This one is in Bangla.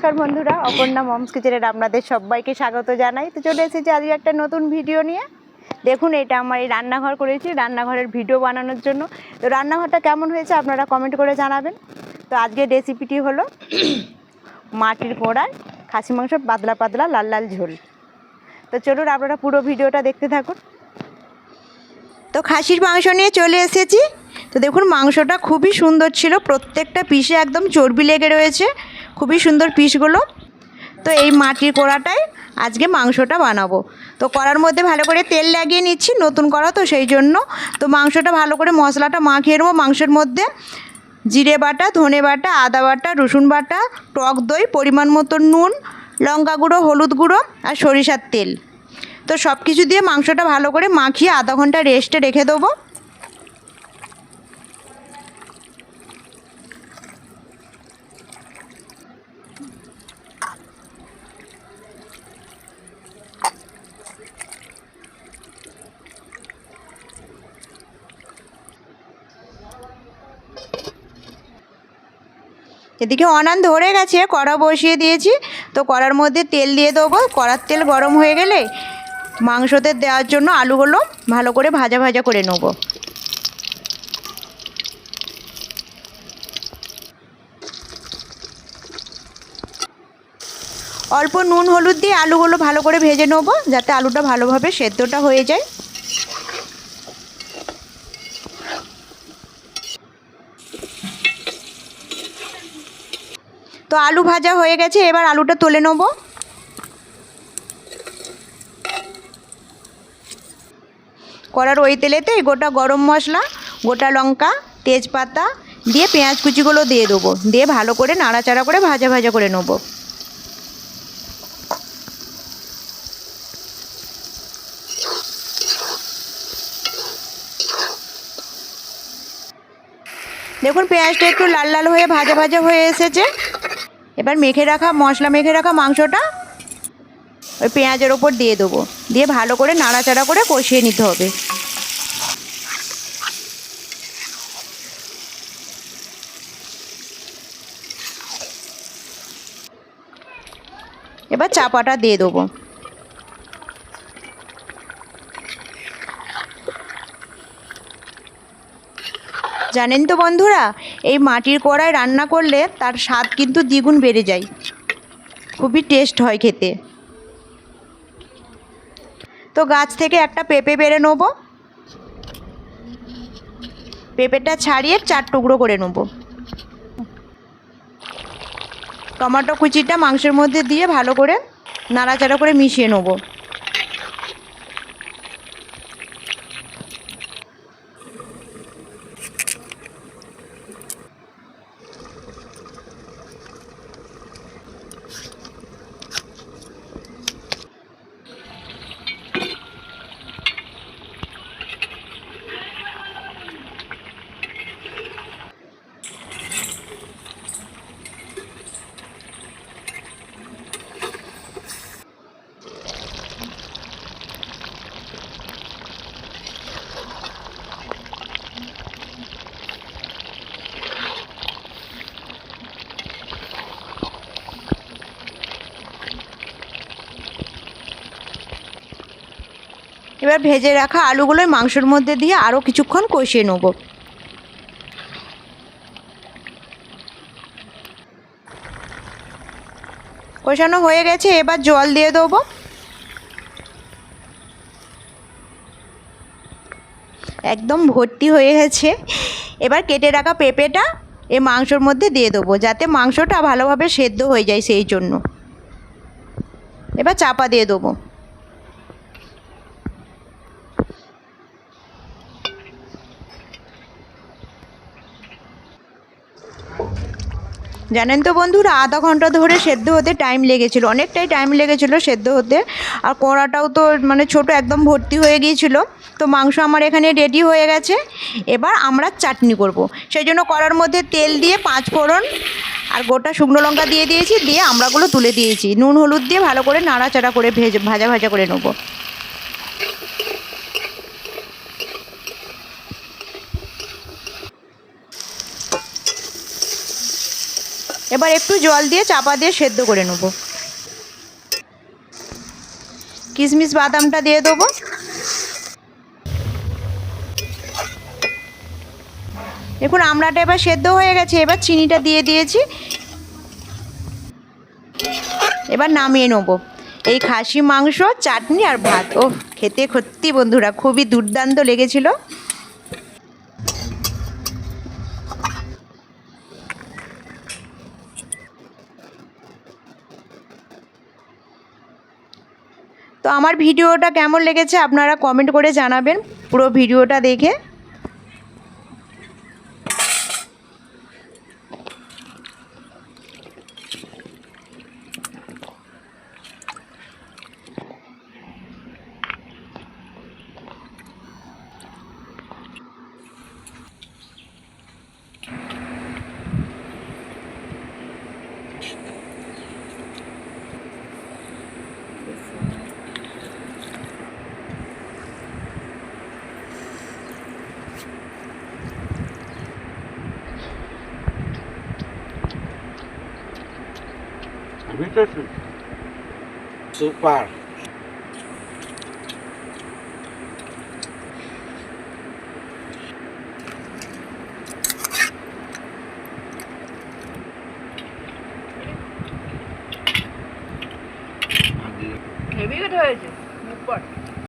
নমস্কার বন্ধুরা, অপর্ণা মমস কিচেনের আপনাদের সবাইকে স্বাগত জানাই। তো চলে এসেছি আজকে একটা নতুন ভিডিও নিয়ে। দেখুন, এটা আমার এই রান্নাঘর করেছি, রান্নাঘরের ভিডিও বানানোর জন্য। তো রান্নাঘরটা কেমন হয়েছে আপনারা কমেন্ট করে জানাবেন। তো আজকের রেসিপিটি হলো মাটির কড়াই খাসি মাংস পাতলা পাতলা লাল লাল ঝোল। তো চলুন আপনারা পুরো ভিডিওটা দেখতে থাকুন। তো খাসির মাংস নিয়ে চলে এসেছি। তো দেখুন, মাংসটা খুবই সুন্দর ছিল, প্রত্যেকটা পিসে একদম চর্বি লেগে রয়েছে, খুবই সুন্দর পিসগুলো। তো এই মাটির কড়াটায় আজকে মাংসটা বানাবো। তো কড়ার মধ্যে ভালো করে তেল লাগিয়ে নিচ্ছি, নতুন কড়া তো সেই জন্য। তো মাংসটা ভালো করে মশলাটা মাখিয়ে নেবো। মাংসের মধ্যে জিরে বাটা, ধনে বাটা, আদা বাটা, রসুন বাটা, টক দই, পরিমাণ মতো নুন, লঙ্কা গুঁড়ো, হলুদ গুঁড়ো আর সরিষার তেল। তো সব কিছু দিয়ে মাংসটা ভালো করে মাখিয়ে আধা ঘন্টা রেস্টে রেখে দেবো। এদিকে অনান ধরে গেছে, কড়া বসিয়ে দিয়েছি। তো কড়ার মধ্যে তেল দিয়ে দেবো। কড়ার তেল গরম হয়ে গেলে মাংসতে দেওয়ার জন্য আলুগুলো ভালো করে ভাজা ভাজা করে নেব। অল্প নুন হলুদ দিয়ে আলুগুলো ভালো করে ভেজে নেব, যাতে আলুটা ভালোভাবে সেদ্ধটা হয়ে যায়। তো আলু ভাজা হয়ে গেছে, এবার আলুটা তুলে নেব। কড়ার ওই তেলেতে গোটা গরম মশলা, গোটা লঙ্কা, তেজপাতা দিয়ে পেঁয়াজ কুচিগুলো দিয়ে দেবো, দিয়ে ভালো করে নাড়াচাড়া করে ভাজা ভাজা করে নেব। দেখুন, পেঁয়াজটা একটু লাল লাল হয়ে ভাজা ভাজা হয়ে এসেছে। এবার মশলা মেখে রাখা মাংসটা ওই পেঁয়াজের ওপর দিয়ে দেবো, দিয়ে ভালো করে নাড়াচাড়া করে কষিয়ে নিতে হবে। এবার চাপাটা দিয়ে দেবো। জানেন তো বন্ধুরা, এই মাটির কড়ায় রান্না করলে তার স্বাদ কিন্তু দ্বিগুণ বেড়ে যায়, খুবই টেস্ট হয় খেতে। তো গাছ থেকে একটা পেঁপে পেড়ে নেবো, পেঁপেটা ছাড়িয়ে 4 টুকরো করে নেব। টমেটো কুচিটা মাংসের মধ্যে দিয়ে ভালো করে নাড়াচাড়া করে মিশিয়ে নেব। এবার ভেজে রাখা আলুগুলোই মাংসের মধ্যে দিয়ে আরও কিছুক্ষণ কষিয়ে নেব। কষানো হয়ে গেছে, এবার জল দিয়ে দেবো। একদম ভর্তি হয়ে গেছে। এবার কেটে রাখা পেঁপেটা এই মাংসর মধ্যে দিয়ে দেবো, যাতে মাংসটা ভালোভাবে সেদ্ধ হয়ে যায়, সেই জন্য। এবার চাপা দিয়ে দেবো। জানেন তো বন্ধুরা, আধা ঘন্টা ধরে সেদ্ধ হতে টাইম লেগেছিলো, অনেকটাই টাইম লেগেছিলো সেদ্ধ হতে। আর কড়াটাও তো ছোট, একদম ভর্তি হয়ে গিয়েছিল। তো মাংস আমার এখানে রেডি হয়ে গেছে। এবার আমরা চাটনি করব, সেই জন্য কড়ার মধ্যে তেল দিয়ে 5 ফোড়ন আর গোটা শুকনো লঙ্কা দিয়ে দিয়েছি, দিয়ে আমড়াগুলো তুলে দিয়েছি। নুন হলুদ দিয়ে ভালো করে নাড়াচাড়া করে ভাজা ভাজা করে নেব। এবার একটু জল দিয়ে চাপা দিয়ে সেদ্ধ করে নেব। কিশমিশ বাদামটা দিয়ে দেবো। দেখুন আমড়াটা এবার সেদ্ধ হয়ে গেছে, এবার চিনিটা দিয়ে দিয়েছি। এবার নামিয়ে নেব। এই খাসি মাংস, চাটনি আর ভাত, ও খেতে সত্যি বন্ধুরা খুবই দুর্দান্ত লেগেছিল। তো আমার ভিডিওটা কেমন লেগেছে আপনারা কমেন্ট করে জানাবেন পুরো ভিডিওটা দেখে। Super. হেভি হয়েছে।